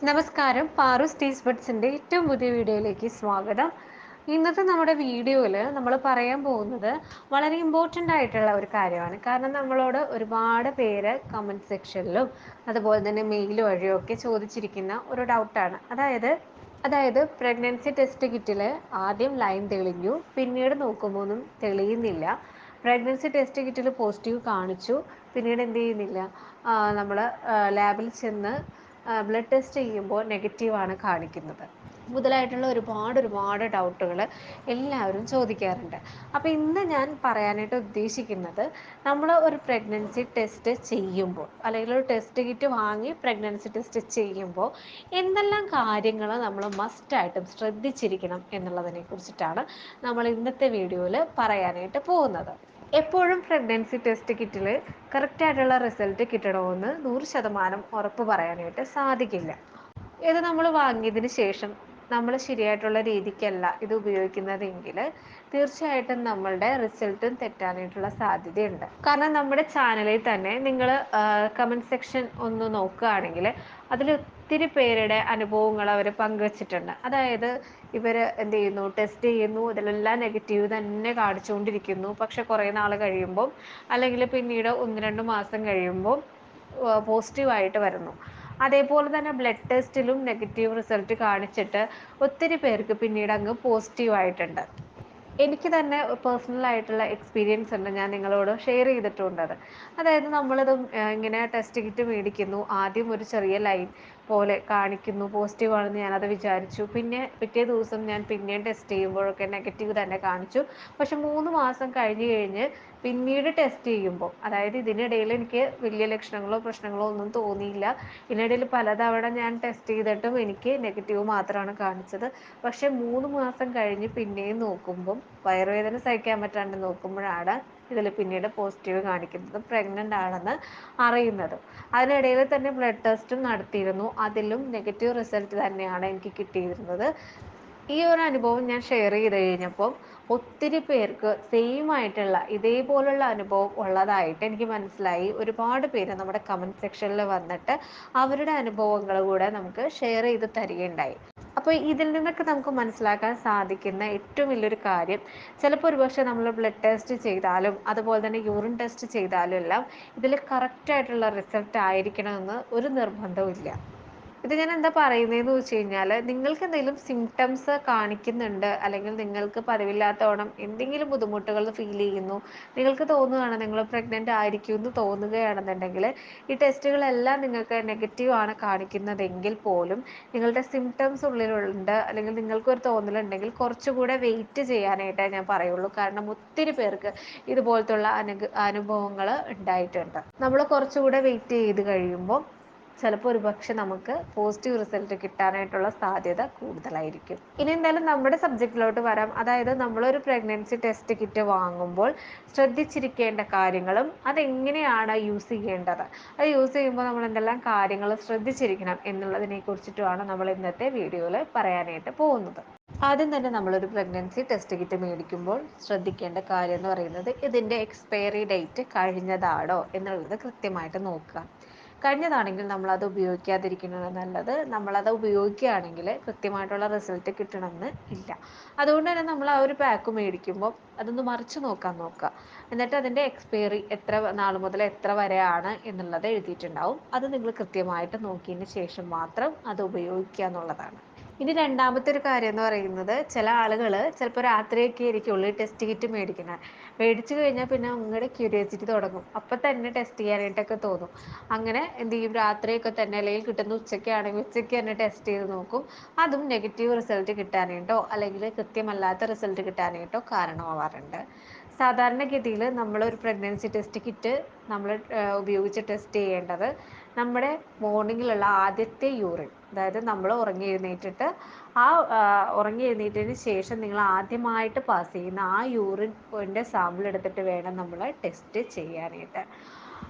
നമസ്കാരം, പാറുസ് ടീസ് ബഡ്സിൻ്റെ ഏറ്റവും പുതിയ വീഡിയോയിലേക്ക് സ്വാഗതം. ഇന്നത്തെ നമ്മുടെ വീഡിയോയിൽ നമ്മൾ പറയാൻ പോകുന്നത് വളരെ ഇമ്പോർട്ടൻ്റ് ആയിട്ടുള്ള ഒരു കാര്യമാണ്. കാരണം നമ്മളോട് ഒരുപാട് പേര് കമൻറ്റ് സെക്ഷനിലും അതുപോലെ തന്നെ മെയിൽ വഴിയൊക്കെ ചോദിച്ചിരിക്കുന്ന ഒരു ഡൗട്ടാണ്. അതായത് പ്രഗ്നൻസി ടെസ്റ്റ് കിറ്റിൽ ആദ്യം ലൈൻ തെളിഞ്ഞു, പിന്നീട് നോക്കുമ്പോൾ ഒന്നും തെളിയുന്നില്ല. പ്രഗ്നൻസി ടെസ്റ്റ് കിറ്റിൽ പോസിറ്റീവ് കാണിച്ചു, പിന്നീട് എന്ത് ചെയ്യുന്നില്ല, നമ്മൾ ലാബിൽ ചെന്ന് ബ്ലഡ് ടെസ്റ്റ് ചെയ്യുമ്പോൾ നെഗറ്റീവാണ് കാണിക്കുന്നത്. മുതലായിട്ടുള്ള ഒരുപാട് ഡൗട്ടുകൾ എല്ലാവരും ചോദിക്കാറുണ്ട്. അപ്പോൾ ഇന്ന് ഞാൻ പറയാനായിട്ട് ഉദ്ദേശിക്കുന്നത്, നമ്മൾ ഒരു പ്രഗ്നൻസി ടെസ്റ്റ് ചെയ്യുമ്പോൾ അല്ലെങ്കിൽ ഒരു ടെസ്റ്റ് കിറ്റ് വാങ്ങി പ്രഗ്നൻസി ടെസ്റ്റ് ചെയ്യുമ്പോൾ എന്തെല്ലാം കാര്യങ്ങൾ നമ്മൾ മസ്റ്റായിട്ടും ശ്രദ്ധിച്ചിരിക്കണം എന്നുള്ളതിനെ കുറിച്ചിട്ടാണ് നമ്മൾ ഇന്നത്തെ വീഡിയോയിൽ പറയാനായിട്ട് പോകുന്നത്. എപ്പോഴും പ്രഗ്നൻസി ടെസ്റ്റ് കിറ്റിൽ കറക്റ്റായിട്ടുള്ള റിസൾട്ട് കിട്ടണമെന്ന് 100% ഉറപ്പ് പറയാനായിട്ട് സാധിക്കില്ല. ഇത് നമ്മൾ വാങ്ങിയതിന് ശേഷം നമ്മൾ ശരിയായിട്ടുള്ള രീതിക്കല്ല ഇത് ഉപയോഗിക്കുന്നതെങ്കിൽ തീർച്ചയായിട്ടും നമ്മളുടെ റിസൾട്ടും തെറ്റാനായിട്ടുള്ള സാധ്യതയുണ്ട്. കാരണം നമ്മുടെ ചാനലിൽ തന്നെ നിങ്ങൾ കമൻറ്റ് സെക്ഷൻ ഒന്ന് നോക്കുകയാണെങ്കിൽ അതിൽ ഒത്തിരി പേരുടെ അനുഭവങ്ങൾ അവർ പങ്കുവച്ചിട്ടുണ്ട്. അതായത് ഇവർ എന്ത് ചെയ്യുന്നു, ടെസ്റ്റ് ചെയ്യുന്നു, ഇതിലെല്ലാം നെഗറ്റീവ് തന്നെ കാണിച്ചുകൊണ്ടിരിക്കുന്നു. പക്ഷെ കുറേ നാൾ കഴിയുമ്പോൾ അല്ലെങ്കിൽ പിന്നീട് 1-2 മാസം കഴിയുമ്പോൾ പോസിറ്റീവായിട്ട് വരുന്നു. അതേപോലെ തന്നെ ബ്ലഡ് ടെസ്റ്റിലും നെഗറ്റീവ് റിസൾട്ട് കാണിച്ചിട്ട് ഒത്തിരി പേർക്ക് പിന്നീട് അങ്ങ് പോസിറ്റീവായിട്ടുണ്ട്. എനിക്ക് തന്നെ പേഴ്സണലായിട്ടുള്ള എക്സ്പീരിയൻസ് ഉണ്ട്, ഞാൻ നിങ്ങളോട് ഷെയർ ചെയ്തിട്ടുണ്ട് അത്. അതായത് നമ്മളിത് ഇങ്ങനെ ടെസ്റ്റ് കിറ്റ് മേടിക്കുന്നു, ആദ്യം ഒരു ചെറിയ ലൈൻ പോലെ കാണിക്കുന്നു, പോസിറ്റീവ് ആണെന്ന് ഞാനത് വിചാരിച്ചു. പിന്നെ പിറ്റേ ദിവസം ഞാൻ പിന്നെയും ടെസ്റ്റ് ചെയ്യുമ്പോഴൊക്കെ നെഗറ്റീവ് തന്നെ കാണിച്ചു. പക്ഷെ 3 മാസം കഴിഞ്ഞ് പിന്നീട് ടെസ്റ്റ് ചെയ്യുമ്പോൾ, അതായത് ഇതിനിടയിൽ എനിക്ക് വലിയ ലക്ഷണങ്ങളോ പ്രശ്നങ്ങളോ ഒന്നും തോന്നിയില്ല. ഇതിനിടയിൽ പലതവണ ഞാൻ ടെസ്റ്റ് ചെയ്തിട്ടും എനിക്ക് നെഗറ്റീവ് മാത്രമാണ് കാണിച്ചത്. പക്ഷെ 3 മാസം കഴിഞ്ഞ് പിന്നെയും നോക്കുമ്പം വയറുവേദന സഹിക്കാൻ പറ്റാണ്ട് നോക്കുമ്പോഴാണ് ഇതിൽ പിന്നീട് പോസിറ്റീവ് കാണിക്കുന്നതും പ്രഗ്നൻ്റ് ആണെന്ന് അറിയുന്നതും. അതിനിടയിൽ തന്നെ ബ്ലഡ് ടെസ്റ്റും നടത്തിയിരുന്നു, അതിലും നെഗറ്റീവ് റിസൾട്ട് തന്നെയാണ് എനിക്ക് കിട്ടിയിരുന്നത്. ഈ ഒരു അനുഭവം ഞാൻ ഷെയർ ചെയ്ത് കഴിഞ്ഞപ്പോൾ ഒത്തിരി പേർക്ക് സെയിം ആയിട്ടുള്ള ഇതേപോലുള്ള അനുഭവം ഉള്ളതായിട്ട് എനിക്ക് മനസ്സിലായി. ഒരുപാട് പേര് നമ്മുടെ കമൻറ്റ് സെക്ഷനിൽ വന്നിട്ട് അവരുടെ അനുഭവങ്ങൾ കൂടെ നമുക്ക് ഷെയർ ചെയ്ത് തരികയുണ്ടായി. അപ്പോൾ ഇതിൽ നിന്നൊക്കെ നമുക്ക് മനസ്സിലാക്കാൻ സാധിക്കുന്ന ഏറ്റവും വലിയൊരു കാര്യം, ചിലപ്പോൾ ഒരുപക്ഷെ നമ്മൾ ബ്ലഡ് ടെസ്റ്റ് ചെയ്താലും അതുപോലെ തന്നെ യൂറിൻ ടെസ്റ്റ് ചെയ്താലും എല്ലാം ഇതിൽ കറക്റ്റായിട്ടുള്ള റിസൾട്ട് ആയിരിക്കണമെന്ന് ഒരു നിർബന്ധവും ഇല്ല. ഇത് ഞാൻ എന്താ പറയുന്നതെന്ന് വെച്ച് കഴിഞ്ഞാൽ, നിങ്ങൾക്ക് എന്തെങ്കിലും സിംറ്റംസ് കാണിക്കുന്നുണ്ട്, അല്ലെങ്കിൽ നിങ്ങൾക്ക് പതിവില്ലാത്തവണ്ണം എന്തെങ്കിലും ബുദ്ധിമുട്ടുകൾ ഫീൽ ചെയ്യുന്നു, നിങ്ങൾക്ക് തോന്നുകയാണ് നിങ്ങൾ പ്രഗ്നൻ്റ് ആയിരിക്കും എന്ന് തോന്നുകയാണെന്നുണ്ടെങ്കിൽ, ഈ ടെസ്റ്റുകളെല്ലാം നിങ്ങൾക്ക് നെഗറ്റീവ് ആണ് കാണിക്കുന്നതെങ്കിൽ പോലും നിങ്ങളുടെ സിംറ്റംസ് ഉള്ളിലുണ്ട് അല്ലെങ്കിൽ നിങ്ങൾക്കൊരു തോന്നലുണ്ടെങ്കിൽ കുറച്ചുകൂടെ വെയിറ്റ് ചെയ്യാനായിട്ടേ ഞാൻ പറയുള്ളൂ. കാരണം ഒത്തിരി പേർക്ക് ഇതുപോലത്തുള്ള അനുഭവങ്ങൾ ഉണ്ടായിട്ടുണ്ട്. നമ്മൾ കുറച്ചുകൂടെ വെയിറ്റ് ചെയ്ത് കഴിയുമ്പോൾ ചിലപ്പോൾ ഒരുപക്ഷെ നമുക്ക് പോസിറ്റീവ് റിസൾട്ട് കിട്ടാനായിട്ടുള്ള സാധ്യത കൂടുതലായിരിക്കും. ഇനി എന്തായാലും നമ്മുടെ സബ്ജക്റ്റിലോട്ട് വരാം. അതായത് നമ്മളൊരു പ്രഗ്നൻസി ടെസ്റ്റ് കിറ്റ് വാങ്ങുമ്പോൾ ശ്രദ്ധിച്ചിരിക്കേണ്ട കാര്യങ്ങളും അതെങ്ങനെയാണ് യൂസ് ചെയ്യേണ്ടത്, അത് യൂസ് ചെയ്യുമ്പോൾ നമ്മൾ എന്തെല്ലാം കാര്യങ്ങൾ ശ്രദ്ധിച്ചിരിക്കണം എന്നുള്ളതിനെ കുറിച്ചിട്ടുമാണ് നമ്മൾ ഇന്നത്തെ വീഡിയോയിൽ പറയാനായിട്ട് പോകുന്നത്. ആദ്യം തന്നെ നമ്മളൊരു പ്രഗ്നൻസി ടെസ്റ്റ് കിറ്റ് മേടിക്കുമ്പോൾ ശ്രദ്ധിക്കേണ്ട കാര്യം എന്ന് പറയുന്നത്, ഇതിൻ്റെ എക്സ്പയറി ഡേറ്റ് കഴിഞ്ഞതാണോ എന്നുള്ളത് കൃത്യമായിട്ട് നോക്കുക. കഴിഞ്ഞതാണെങ്കിൽ നമ്മളത് ഉപയോഗിക്കാതിരിക്കുന്നത് നല്ലത്. നമ്മളത് ഉപയോഗിക്കുകയാണെങ്കിൽ കൃത്യമായിട്ടുള്ള റിസൾട്ട് കിട്ടണമെന്ന് ഇല്ല. അതുകൊണ്ട് തന്നെ നമ്മൾ ആ ഒരു പാക്ക് മേടിക്കുമ്പോൾ അതൊന്ന് മറിച്ച് നോക്കുക. എന്നിട്ട് അതിൻ്റെ എക്സ്പയറി എത്ര നാൾ മുതൽ എത്ര വരെയാണ് എന്നുള്ളത് എഴുതിയിട്ടുണ്ടാവും. അത് നിങ്ങൾ കൃത്യമായിട്ട് നോക്കിയതിന് ശേഷം മാത്രം അത് ഉപയോഗിക്കുക എന്നുള്ളതാണ്. ഇനി രണ്ടാമത്തെ ഒരു കാര്യം എന്ന് പറയുന്നത്, ചില ആളുകൾ ചിലപ്പോൾ രാത്രിയൊക്കെ ആയിരിക്കുള്ളൂ ടെസ്റ്റ് കിറ്റ് മേടിക്കുന്നത്. മേടിച്ചു കഴിഞ്ഞാൽ പിന്നെ അങ്ങോട്ട് ക്യൂരിയോസിറ്റി തുടങ്ങും, അപ്പം തന്നെ ടെസ്റ്റ് ചെയ്യാനായിട്ടൊക്കെ തോന്നും. അങ്ങനെ എന്ത് ചെയ്യും, രാത്രിയൊക്കെ തന്നെ അല്ലെങ്കിൽ കിട്ടുന്ന ഉച്ചയ്ക്കാണെങ്കിൽ ഉച്ചയ്ക്ക് തന്നെ ടെസ്റ്റ് ചെയ്ത് നോക്കും. അതും നെഗറ്റീവ് റിസൾട്ട് കിട്ടാനായിട്ടോ അല്ലെങ്കിൽ കൃത്യമല്ലാത്ത റിസൾട്ട് കിട്ടാനായിട്ടോ കാരണമാവാറുണ്ട്. സാധാരണഗതിയിൽ നമ്മളൊരു പ്രഗ്നൻസി ടെസ്റ്റ് കിറ്റ് നമ്മൾ ഉപയോഗിച്ച് ടെസ്റ്റ് ചെയ്യേണ്ടത് നമ്മുടെ മോർണിംഗിലുള്ള ആദ്യത്തെ യൂറിൻ, അതായത് നമ്മൾ ഉറങ്ങി എഴുന്നേറ്റിട്ട് ഉറങ്ങി എഴുന്നേറ്റതിന് ശേഷം നിങ്ങൾ ആദ്യമായിട്ട് പാസ് ചെയ്യുന്ന ആ യൂറിൻ്റെ സാമ്പിൾ എടുത്തിട്ട് വേണം നമ്മൾ ടെസ്റ്റ് ചെയ്യാനായിട്ട്.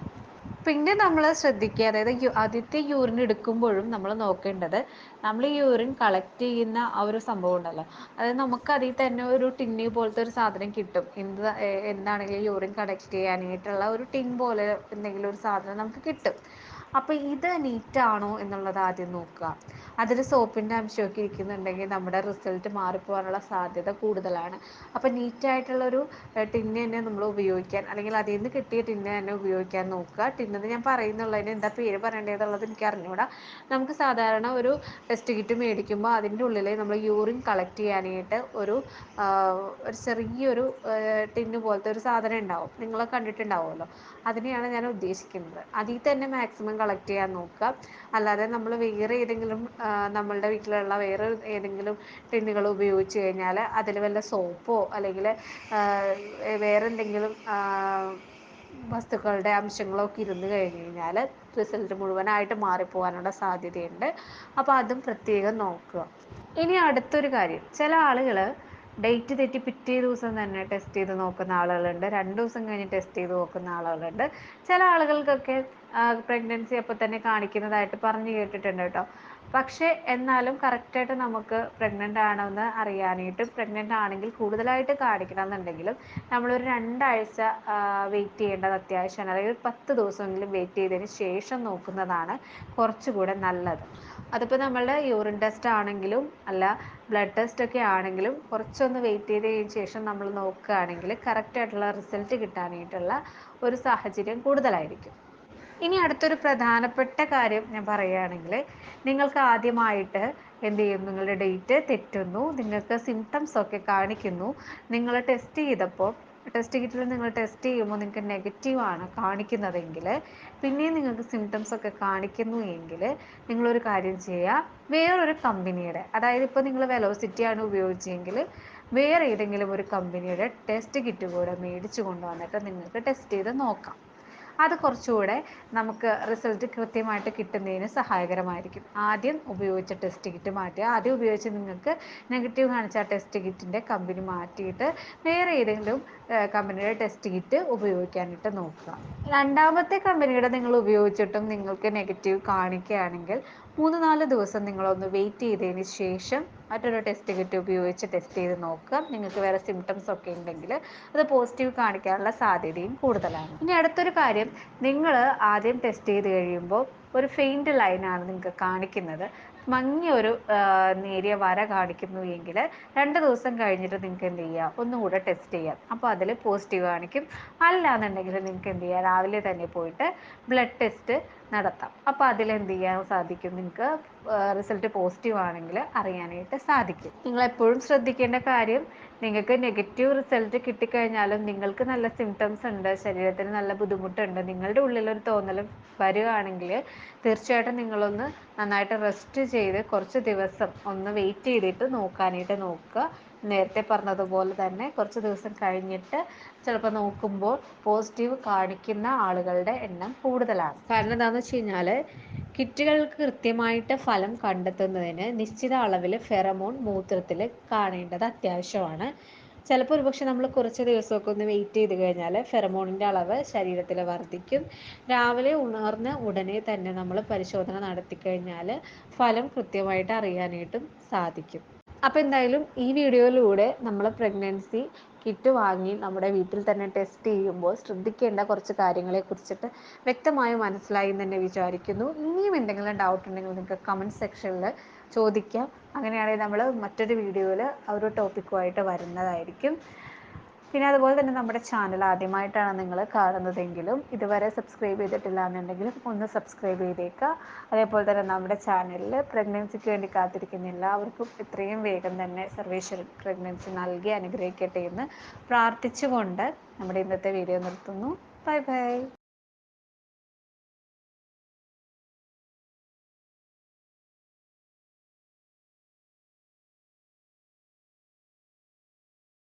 പിന്നെ നമ്മൾ ശ്രദ്ധിക്കുക, അതായത് ആദ്യത്തെ യൂറിൻ എടുക്കുമ്പോഴും നമ്മൾ നോക്കേണ്ടത്, നമ്മൾ ഈ യൂറിൻ കളക്ട് ചെയ്യുന്ന ആ ഒരു സംഭവം ഉണ്ടല്ലോ, അതായത് നമുക്ക് അതിൽ തന്നെ ഒരു ടിന്നി പോലത്തെ ഒരു സാധനം കിട്ടും. എന്താണെങ്കിലും യൂറിൻ കളക്ട് ചെയ്യാനായിട്ടുള്ള ഒരു ടിൻ പോലെ എന്തെങ്കിലും ഒരു സാധനം നമുക്ക് കിട്ടും. അപ്പോൾ ഇത് നീറ്റാണോ എന്നുള്ളത് ആദ്യം നോക്കുക. അതിൽ സോപ്പിൻ്റെ അംശമൊക്കെ ഇരിക്കുന്നുണ്ടെങ്കിൽ നമ്മുടെ റിസൾട്ട് മാറിപ്പോകാനുള്ള സാധ്യത കൂടുതലാണ്. അപ്പോൾ നീറ്റായിട്ടുള്ളൊരു ടിന്ന് തന്നെ നമ്മൾ ഉപയോഗിക്കാൻ, അല്ലെങ്കിൽ അതിൽ നിന്ന് കിട്ടിയ ടിന്ന് തന്നെ ഉപയോഗിക്കാൻ നോക്കുക. ടിന്നെന്ന് ഞാൻ പറയുന്നുള്ളതിന് എന്താ പേര് പറയേണ്ടതെന്നുള്ളത് എനിക്ക് അറിഞ്ഞുകൂടാ. നമുക്ക് സാധാരണ ഒരു ടെസ്റ്റ് കിറ്റ് മേടിക്കുമ്പോൾ അതിൻ്റെ ഉള്ളിൽ നമ്മൾ യൂറിൻ കളക്ട് ചെയ്യാനായിട്ട് ഒരു ചെറിയൊരു ടിന്ന് പോലത്തെ ഒരു സാധനം ഉണ്ടാവും, നിങ്ങൾ കണ്ടിട്ടുണ്ടാവുമല്ലോ. അതിനെയാണ് ഞാൻ ഉദ്ദേശിക്കുന്നത്. അതിൽ തന്നെ മാക്സിമം കളക്ട് ചെയ്യാൻ നോക്കുക. അല്ലാതെ നമ്മൾ വേറെ ഏതെങ്കിലും നമ്മളുടെ വീട്ടിലുള്ള വേറെ ഏതെങ്കിലും ടിന്നുകൾ ഉപയോഗിച്ച് കഴിഞ്ഞാൽ അതിൽ വല്ല സോപ്പോ അല്ലെങ്കിൽ വേറെ എന്തെങ്കിലും വസ്തുക്കളുടെ അംശങ്ങളൊക്കെ ഇരുന്ന് കഴിഞ്ഞ് കഴിഞ്ഞാൽ റിസൾട്ട് മുഴുവനായിട്ട് മാറിപ്പോകാനുള്ള സാധ്യതയുണ്ട്. അപ്പോൾ അതും പ്രത്യേകം നോക്കുക. ഇനി അടുത്തൊരു കാര്യം, ചില ആളുകൾ ഡേറ്റ് തെറ്റി പിറ്റേ ദിവസം തന്നെ ടെസ്റ്റ് ചെയ്ത് നോക്കുന്ന ആളുകളുണ്ട്, 2 ദിവസം കഴിഞ്ഞ് ടെസ്റ്റ് ചെയ്ത് നോക്കുന്ന ആളുകളുണ്ട്. ചില ആളുകൾക്കൊക്കെ പ്രഗ്നൻസി അപ്പോൾ തന്നെ കാണിക്കുന്നതായിട്ട് പറഞ്ഞു കേട്ടിട്ടുണ്ട് കേട്ടോ. പക്ഷേ എന്നാലും കറക്റ്റായിട്ട് നമുക്ക് പ്രഗ്നൻ്റ് ആണെന്ന് അറിയാനായിട്ടും പ്രഗ്നൻ്റ് ആണെങ്കിൽ കൂടുതലായിട്ട് കാണിക്കണം എന്നുണ്ടെങ്കിലും നമ്മളൊരു 2 ആഴ്ച വെയിറ്റ് ചെയ്യേണ്ടത് അത്യാവശ്യമാണ്. അല്ലെങ്കിൽ 10 ദിവസമെങ്കിലും വെയിറ്റ് ചെയ്തതിന് ശേഷം നോക്കുന്നതാണ് കുറച്ചുകൂടെ നല്ലത്. അതിപ്പോൾ നമ്മളുടെ യൂറിൻ ടെസ്റ്റ് ആണെങ്കിലും അല്ല ബ്ലഡ് ടെസ്റ്റ് ഒക്കെ ആണെങ്കിലും കുറച്ചൊന്ന് വെയിറ്റ് ചെയ്തതിന് ശേഷം നമ്മൾ നോക്കുകയാണെങ്കിൽ കറക്റ്റായിട്ടുള്ള റിസൾട്ട് കിട്ടാനായിട്ടുള്ള ഒരു സാഹചര്യം കൂടുതലായിരിക്കും. ഇനി അടുത്തൊരു പ്രധാനപ്പെട്ട കാര്യം ഞാൻ പറയുകയാണെങ്കിൽ, നിങ്ങൾക്ക് ആദ്യമായിട്ട് എന്ത് ചെയ്യും, നിങ്ങളുടെ ഡേറ്റ് തെറ്റുന്നു, നിങ്ങൾക്ക് സിംറ്റംസ് ഒക്കെ കാണിക്കുന്നു, നിങ്ങൾ ടെസ്റ്റ് ചെയ്തപ്പോൾ ടെസ്റ്റ് കിറ്റിൽ നിങ്ങൾ ടെസ്റ്റ് ചെയ്യുമ്പോൾ നിങ്ങൾക്ക് നെഗറ്റീവാണ് കാണിക്കുന്നതെങ്കിൽ, പിന്നെയും നിങ്ങൾക്ക് സിംറ്റംസ് ഒക്കെ കാണിക്കുന്നു എങ്കിൽ നിങ്ങളൊരു കാര്യം ചെയ്യുക, വേറൊരു കമ്പനിയുടെ, അതായത് ഇപ്പോൾ നിങ്ങൾ വെലോസിറ്റിയാണ് ഉപയോഗിച്ചെങ്കിൽ വേറെ ഏതെങ്കിലും ഒരു കമ്പനിയുടെ ടെസ്റ്റ് കിറ്റ് കൂടെ മേടിച്ച് കൊണ്ടുവന്നിട്ട് നിങ്ങൾക്ക് ടെസ്റ്റ് ചെയ്ത് നോക്കാം. അത് കുറച്ചുകൂടെ നമുക്ക് റിസൾട്ട് കൃത്യമായിട്ട് കിട്ടുന്നതിന് സഹായകരമായിരിക്കും. ആദ്യം ഉപയോഗിച്ച ടെസ്റ്റ് കിറ്റ് മാറ്റുക. ആദ്യം ഉപയോഗിച്ച് നിങ്ങൾക്ക് നെഗറ്റീവ് കാണിച്ച ടെസ്റ്റ് കിറ്റിൻ്റെ കമ്പനി മാറ്റിയിട്ട് വേറെ ഏതെങ്കിലും കമ്പനിയുടെ ടെസ്റ്റ് കിറ്റ് ഉപയോഗിക്കാനായിട്ട് നോക്കുക. രണ്ടാമത്തെ കമ്പനിയുടെ നിങ്ങൾ ഉപയോഗിച്ചിട്ടും നിങ്ങൾക്ക് നെഗറ്റീവ് കാണിക്കുകയാണെങ്കിൽ 3-4 ദിവസം നിങ്ങളൊന്ന് വെയിറ്റ് ചെയ്തതിന് ശേഷം മറ്റൊരു ടെസ്റ്റ് കിറ്റ് ഉപയോഗിച്ച് ടെസ്റ്റ് ചെയ്ത് നോക്കുക. നിങ്ങൾക്ക് വേറെ സിംറ്റംസ് ഒക്കെ ഉണ്ടെങ്കിൽ അത് പോസിറ്റീവ് കാണിക്കാനുള്ള സാധ്യതയും കൂടുതലാണ്. ഇനി അടുത്തൊരു കാര്യം, നിങ്ങൾ ആദ്യം ടെസ്റ്റ് ചെയ്ത് കഴിയുമ്പോൾ ഒരു ഫെയിൻറ്റ് ലൈനാണ് നിങ്ങൾക്ക് കാണിക്കുന്നത്, മങ്ങിയൊരു നേരിയ വര കാണിക്കുന്നു എങ്കിൽ 2 ദിവസം കഴിഞ്ഞിട്ട് നിങ്ങൾക്ക് എന്ത് ചെയ്യാം, ഒന്നുകൂടെ ടെസ്റ്റ് ചെയ്യാം. അപ്പോൾ അതിൽ പോസിറ്റീവ് കാണിക്കും. അല്ല എന്നുണ്ടെങ്കിൽ നിങ്ങൾക്ക് എന്ത് ചെയ്യാം, രാവിലെ തന്നെ പോയിട്ട് ബ്ലഡ് ടെസ്റ്റ് നടത്താം. അപ്പോൾ അതിലെന്ത് ചെയ്യാൻ സാധിക്കും, നിങ്ങൾക്ക് റിസൾട്ട് പോസിറ്റീവ് ആണെങ്കിൽ അറിയാനായിട്ട് സാധിക്കും. നിങ്ങളെപ്പോഴും ശ്രദ്ധിക്കേണ്ട കാര്യം, നിങ്ങൾക്ക് നെഗറ്റീവ് റിസൾട്ട് കിട്ടിക്കഴിഞ്ഞാലും നിങ്ങൾക്ക് നല്ല സിംറ്റംസ് ഉണ്ട്, ശരീരത്തിന് നല്ല ബുദ്ധിമുട്ടുണ്ട്, നിങ്ങളുടെ ഉള്ളിലൊരു തോന്നൽ വരികയാണെങ്കിൽ തീർച്ചയായിട്ടും നിങ്ങളൊന്ന് നന്നായിട്ട് റെസ്റ്റ് ചെയ്ത് കുറച്ച് ദിവസം ഒന്ന് വെയിറ്റ് ചെയ്തിട്ട് നോക്കാനായിട്ട് നോക്കുക. നേരത്തെ പറഞ്ഞതുപോലെ തന്നെ കുറച്ച് ദിവസം കഴിഞ്ഞിട്ട് ചിലപ്പോൾ നോക്കുമ്പോൾ പോസിറ്റീവ് കാണിക്കുന്ന ആളുകളുടെ എണ്ണം കൂടുതലാണ്. കാരണം എന്താണെന്ന് വെച്ച് കഴിഞ്ഞാൽ കിറ്റുകൾക്ക് കൃത്യമായിട്ട് ഫലം കണ്ടെത്തുന്നതിന് നിശ്ചിത അളവിൽ ഫെറമോൺ മൂത്രത്തിൽ കാണേണ്ടത് അത്യാവശ്യമാണ്. ചിലപ്പോൾ ഒരുപക്ഷെ നമ്മൾ കുറച്ച് ദിവസമൊക്കെ ഒന്ന് വെയിറ്റ് ചെയ്ത് കഴിഞ്ഞാൽ ഫെറമോണിൻ്റെ അളവ് ശരീരത്തിൽ വർദ്ധിക്കും. രാവിലെ ഉണർന്ന് ഉടനെ തന്നെ നമ്മൾ പരിശോധന നടത്തിക്കഴിഞ്ഞാൽ ഫലം കൃത്യമായിട്ട് അറിയാനായിട്ടും സാധിക്കും. അപ്പോൾ എന്തായാലും ഈ വീഡിയോയിലൂടെ നമ്മൾ പ്രഗ്നൻസി കിറ്റ് വാങ്ങി നമ്മുടെ വീട്ടിൽ തന്നെ ടെസ്റ്റ് ചെയ്യുമ്പോൾ ശ്രദ്ധിക്കേണ്ട കുറച്ച് കാര്യങ്ങളെക്കുറിച്ചിട്ട് വ്യക്തമായി മനസ്സിലായി എന്ന് തന്നെ വിചാരിക്കുന്നു. ഇനിയും എന്തെങ്കിലും ഡൗട്ട് ഉണ്ടെങ്കിൽ നിങ്ങൾക്ക് കമൻറ്റ് സെക്ഷനിൽ ചോദിക്കാം. അങ്ങനെയാണെങ്കിൽ നമ്മൾ മറ്റൊരു വീഡിയോയിൽ ആ ഒരു ടോപ്പിക്കുമായിട്ട് വരുന്നതായിരിക്കും. പിന്നെ അതുപോലെ തന്നെ നമ്മുടെ ചാനൽ ആദ്യമായിട്ടാണ് നിങ്ങൾ കാണുന്നതെങ്കിലും ഇതുവരെ സബ്സ്ക്രൈബ് ചെയ്തിട്ടില്ല എന്നുണ്ടെങ്കിലും ഒന്ന് സബ്സ്ക്രൈബ് ചെയ്തേക്കുക. അതേപോലെ തന്നെ നമ്മുടെ ചാനലിൽ പ്രഗ്നൻസിക്ക് വേണ്ടി കാത്തിരിക്കുന്ന എല്ലാവർക്കും എത്രയും വേഗം തന്നെ സർവേശ്വരൻ പ്രഗ്നൻസി നൽകി അനുഗ്രഹിക്കട്ടെ എന്ന് പ്രാർത്ഥിച്ചുകൊണ്ട് നമ്മുടെ ഇന്നത്തെ വീഡിയോ നിർത്തുന്നു. Bye bye.